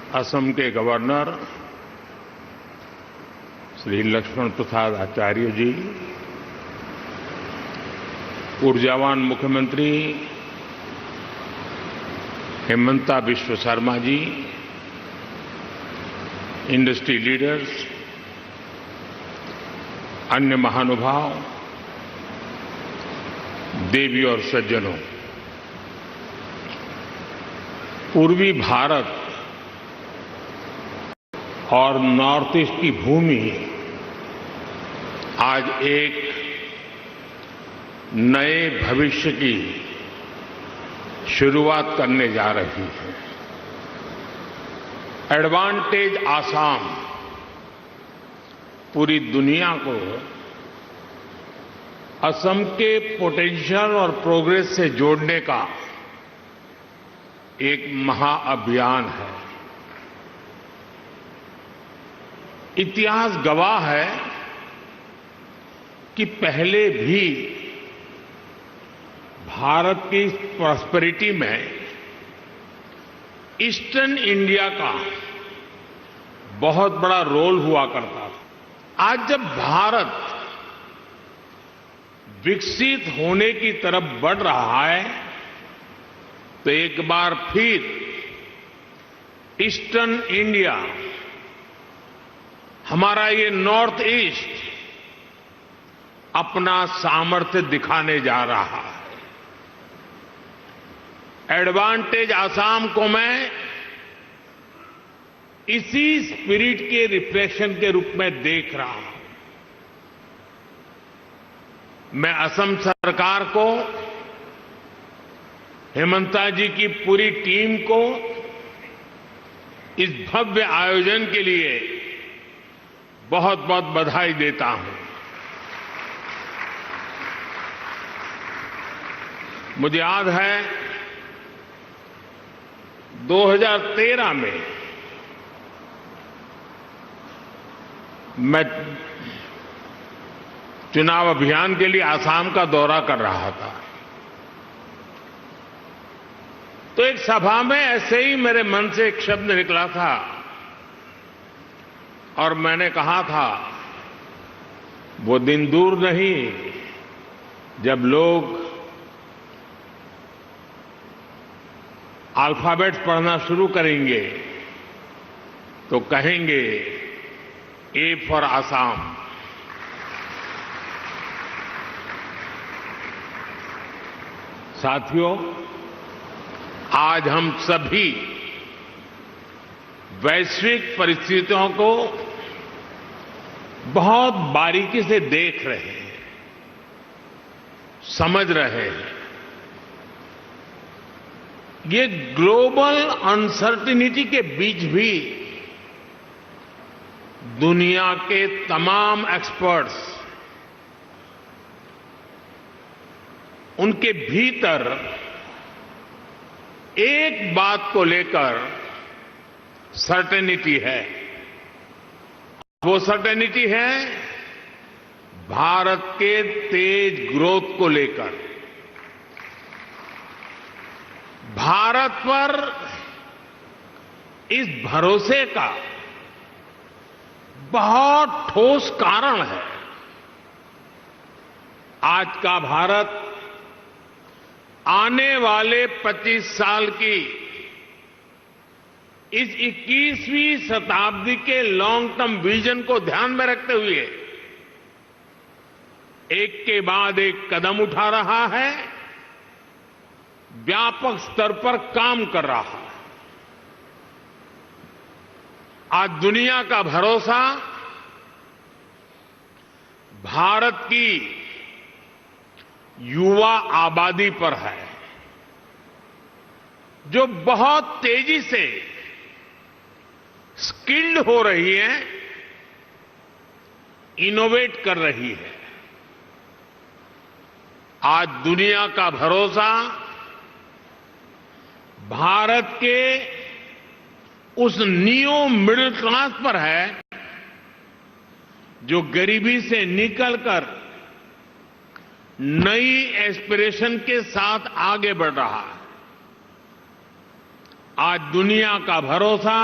असम के गवर्नर श्री लक्ष्मण प्रसाद आचार्य जी, ऊर्जावान मुख्यमंत्री हेमंता बिश्व शर्मा जी, इंडस्ट्री लीडर्स, अन्य महानुभाव, देवी और सज्जनों, पूर्वी भारत और नॉर्थ ईस्ट की भूमि आज एक नए भविष्य की शुरुआत करने जा रही है। एडवांटेज आसाम पूरी दुनिया को असम के पोटेंशियल और प्रोग्रेस से जोड़ने का एक महाअभियान है। इतिहास गवाह है कि पहले भी भारत की प्रॉस्पेरिटी में ईस्टर्न इंडिया का बहुत बड़ा रोल हुआ करता था। आज जब भारत विकसित होने की तरफ बढ़ रहा है तो एक बार फिर ईस्टर्न इंडिया, हमारा ये नॉर्थ ईस्ट अपना सामर्थ्य दिखाने जा रहा है। एडवांटेज आसाम को मैं इसी स्पिरिट के रिफ्लेक्शन के रूप में देख रहा हूं। मैं असम सरकार को, हेमंता जी की पूरी टीम को इस भव्य आयोजन के लिए बहुत बहुत बधाई देता हूं। मुझे याद है 2013 में मैं चुनाव अभियान के लिए आसाम का दौरा कर रहा था, तो एक सभा में ऐसे ही मेरे मन से एक शब्द निकला था और मैंने कहा था, वो दिन दूर नहीं जब लोग अल्फाबेट्स पढ़ना शुरू करेंगे तो कहेंगे ए फॉर आसाम। साथियों, आज हम सभी वैश्विक परिस्थितियों को बहुत बारीकी से देख रहे हैं, समझ रहे हैं। ये ग्लोबल अनसर्टिनिटी के बीच भी दुनिया के तमाम एक्सपर्ट्स उनके भीतर एक बात को लेकर सर्टेनिटी है। वो सर्टेनिटी है भारत के तेज ग्रोथ को लेकर। भारत पर इस भरोसे का बहुत ठोस कारण है। आज का भारत आने वाले 25 साल की इस 21वीं शताब्दी के लॉन्ग टर्म विजन को ध्यान में रखते हुए एक के बाद एक कदम उठा रहा है, व्यापक स्तर पर काम कर रहा है। आज दुनिया का भरोसा भारत की युवा आबादी पर है, जो बहुत तेजी से स्किल्ड हो रही है, इनोवेट कर रही है। आज दुनिया का भरोसा भारत के उस नियो मिडिल क्लास पर है जो गरीबी से निकलकर नई एस्पिरेशन के साथ आगे बढ़ रहा है। आज दुनिया का भरोसा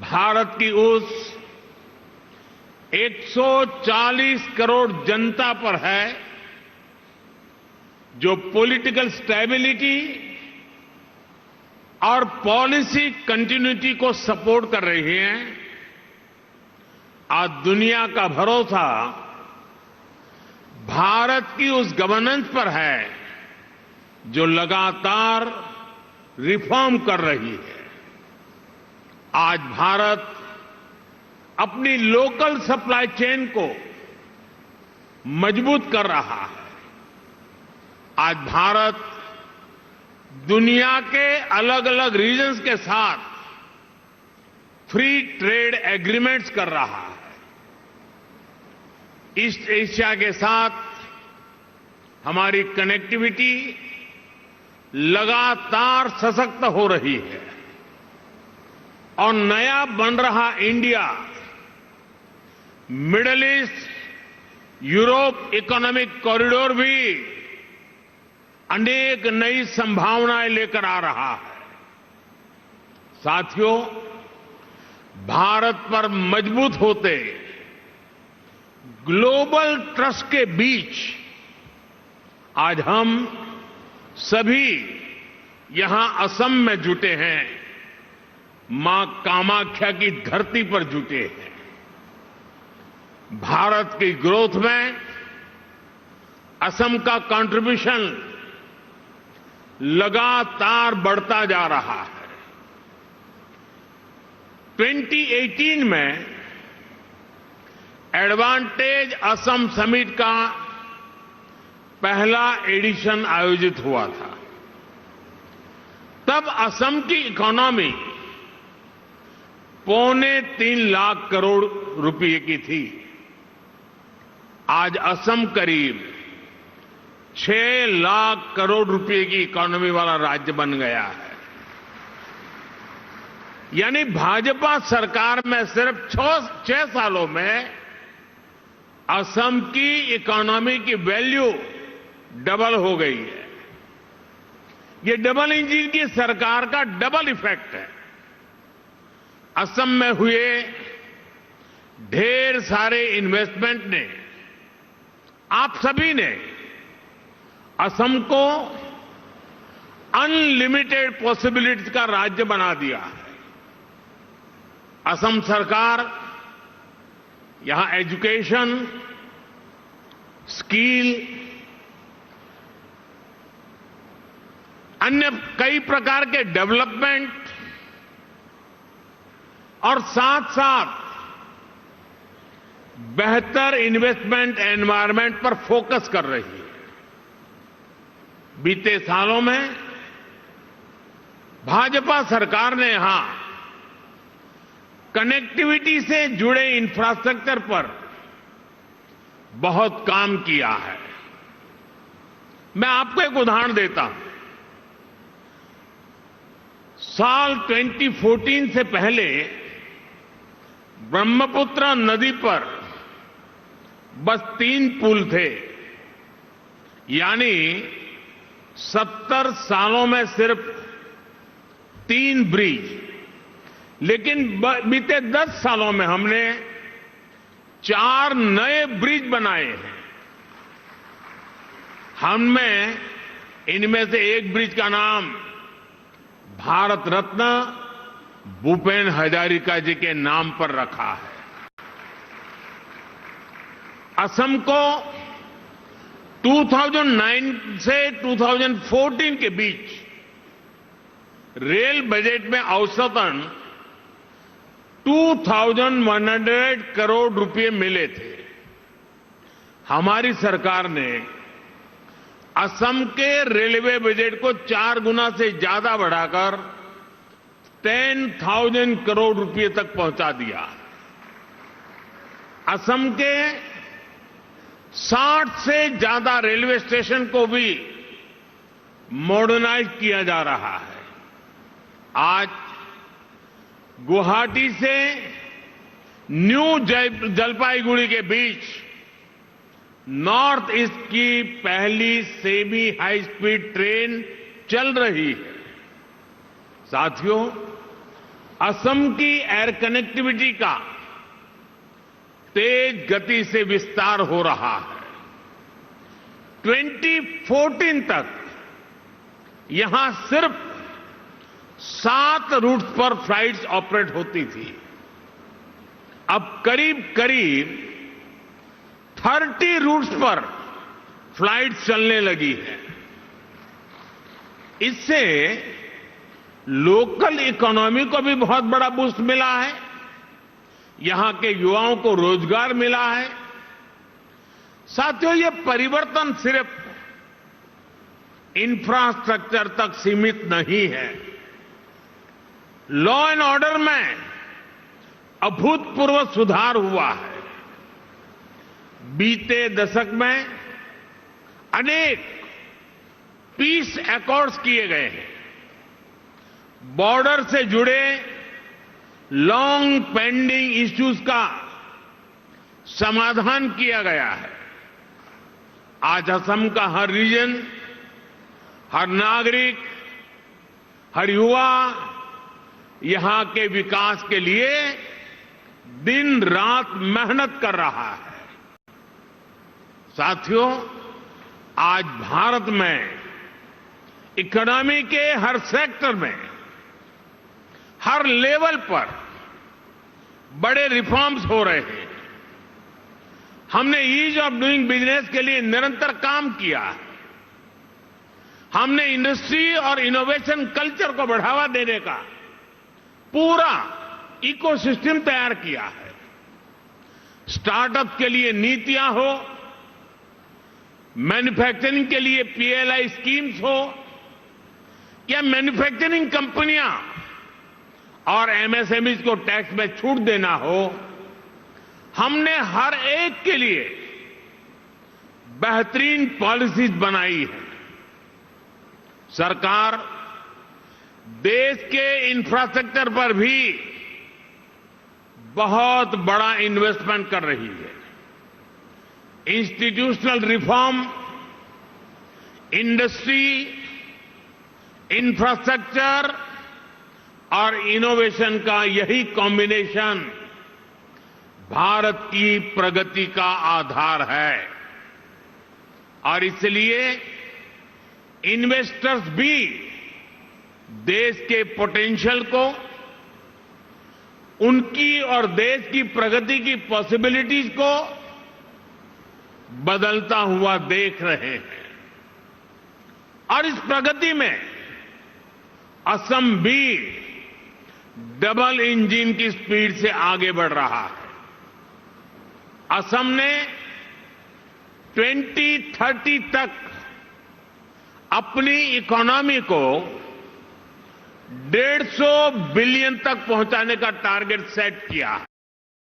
भारत की उस 140 करोड़ जनता पर है जो पॉलिटिकल स्टेबिलिटी और पॉलिसी कंटिन्यूटी को सपोर्ट कर रही हैं। आज दुनिया का भरोसा भारत की उस गवर्नेंस पर है जो लगातार रिफॉर्म कर रही है। आज भारत अपनी लोकल सप्लाई चेन को मजबूत कर रहा है। आज भारत दुनिया के अलग अलग रीजन्स के साथ फ्री ट्रेड एग्रीमेंट्स कर रहा है। ईस्ट एशिया के साथ हमारी कनेक्टिविटी लगातार सशक्त हो रही है और नया बन रहा India middle east Europe economic corridor भी अनेक नई संभावनाएं लेकर आ रहा है। साथियों, भारत पर मजबूत होते ग्लोबल ट्रस्ट के बीच आज हम सभी यहां असम में जुटे हैं, मां कामाख्या की धरती पर जुटे हैं। भारत की ग्रोथ में असम का कंट्रीब्यूशन लगातार बढ़ता जा रहा है। 2018 में एडवांटेज असम समिट का पहला एडिशन आयोजित हुआ था। तब असम की इकोनॉमी 3.25 लाख करोड़ रुपए की थी। आज असम करीब 6 लाख करोड़ रुपए की इकोनॉमी वाला राज्य बन गया है। यानी भाजपा सरकार में सिर्फ 6 सालों में असम की इकोनॉमी की वैल्यू डबल हो गई है। ये डबल इंजन की सरकार का डबल इफेक्ट है। असम में हुए ढेर सारे इन्वेस्टमेंट ने, आप सभी ने असम को अनलिमिटेड पॉसिबिलिटीज का राज्य बना दिया है। असम सरकार यहां एजुकेशन, स्किल, अन्य कई प्रकार के डेवलपमेंट और साथ साथ बेहतर इन्वेस्टमेंट एनवायरनमेंट पर फोकस कर रही है। बीते सालों में भाजपा सरकार ने यहां कनेक्टिविटी से जुड़े इंफ्रास्ट्रक्चर पर बहुत काम किया है। मैं आपको एक उदाहरण देता हूं। साल 2014 से पहले ब्रह्मपुत्र नदी पर बस 3 पुल थे। यानी 70 सालों में सिर्फ 3 ब्रिज। लेकिन बीते 10 सालों में हमने 4 नए ब्रिज बनाए हैं। हमने इनमें से एक ब्रिज का नाम भारत रत्न भूपेन हजारिका जी के नाम पर रखा है। असम को 2009 से 2014 के बीच रेल बजट में औसतन 2,100 करोड़ रुपए मिले थे। हमारी सरकार ने असम के रेलवे बजट को 4 गुना से ज्यादा बढ़ाकर 10,000 करोड़ रुपए तक पहुंचा दिया। असम के 60 से ज्यादा रेलवे स्टेशन को भी मॉडर्नाइज किया जा रहा है। आज गुवाहाटी से न्यू जलपाईगुड़ी के बीच नॉर्थ ईस्ट की पहली सेमी हाई स्पीड ट्रेन चल रही है। साथियों, असम की एयर कनेक्टिविटी का तेज गति से विस्तार हो रहा है। 2014 तक यहां सिर्फ 7 रूट्स पर फ्लाइट्स ऑपरेट होती थी। अब करीब करीब 30 रूट्स पर फ्लाइट चलने लगी है। इससे लोकल इकोनॉमी को भी बहुत बड़ा बूस्ट मिला है, यहां के युवाओं को रोजगार मिला है। साथियों, ये परिवर्तन सिर्फ इंफ्रास्ट्रक्चर तक सीमित नहीं है। लॉ एंड ऑर्डर में अभूतपूर्व सुधार हुआ है। बीते दशक में अनेक पीस एकॉर्ड्स किए गए हैं। बॉर्डर से जुड़े लॉन्ग पेंडिंग इश्यूज का समाधान किया गया है। आज असम का हर रीजन, हर नागरिक, हर युवा यहां के विकास के लिए दिन रात मेहनत कर रहा है। साथियों, आज भारत में इकोनॉमी के हर सेक्टर में, हर लेवल पर बड़े रिफॉर्म्स हो रहे हैं। हमने ईज ऑफ डूइंग बिजनेस के लिए निरंतर काम किया। हमने इंडस्ट्री और इनोवेशन कल्चर को बढ़ावा देने का पूरा इकोसिस्टम तैयार किया है। स्टार्टअप के लिए नीतियां हो, मैन्युफैक्चरिंग के लिए पीएलआई स्कीम्स हो, या मैन्युफैक्चरिंग कंपनियां और एमएसएमईज को टैक्स में छूट देना हो, हमने हर एक के लिए बेहतरीन पॉलिसीज बनाई है। सरकार देश के इंफ्रास्ट्रक्चर पर भी बहुत बड़ा इन्वेस्टमेंट कर रही है। इंस्टीट्यूशनल रिफॉर्म, इंडस्ट्री, इंफ्रास्ट्रक्चर और इनोवेशन का यही कॉम्बिनेशन भारत की प्रगति का आधार है। और इसलिए इन्वेस्टर्स भी देश के पोटेंशियल को, उनकी और देश की प्रगति की पॉसिबिलिटीज को बदलता हुआ देख रहे हैं। और इस प्रगति में असम भी डबल इंजन की स्पीड से आगे बढ़ रहा है। असम ने 2030 तक अपनी इकोनॉमी को 150 बिलियन तक पहुंचाने का टारगेट सेट किया है।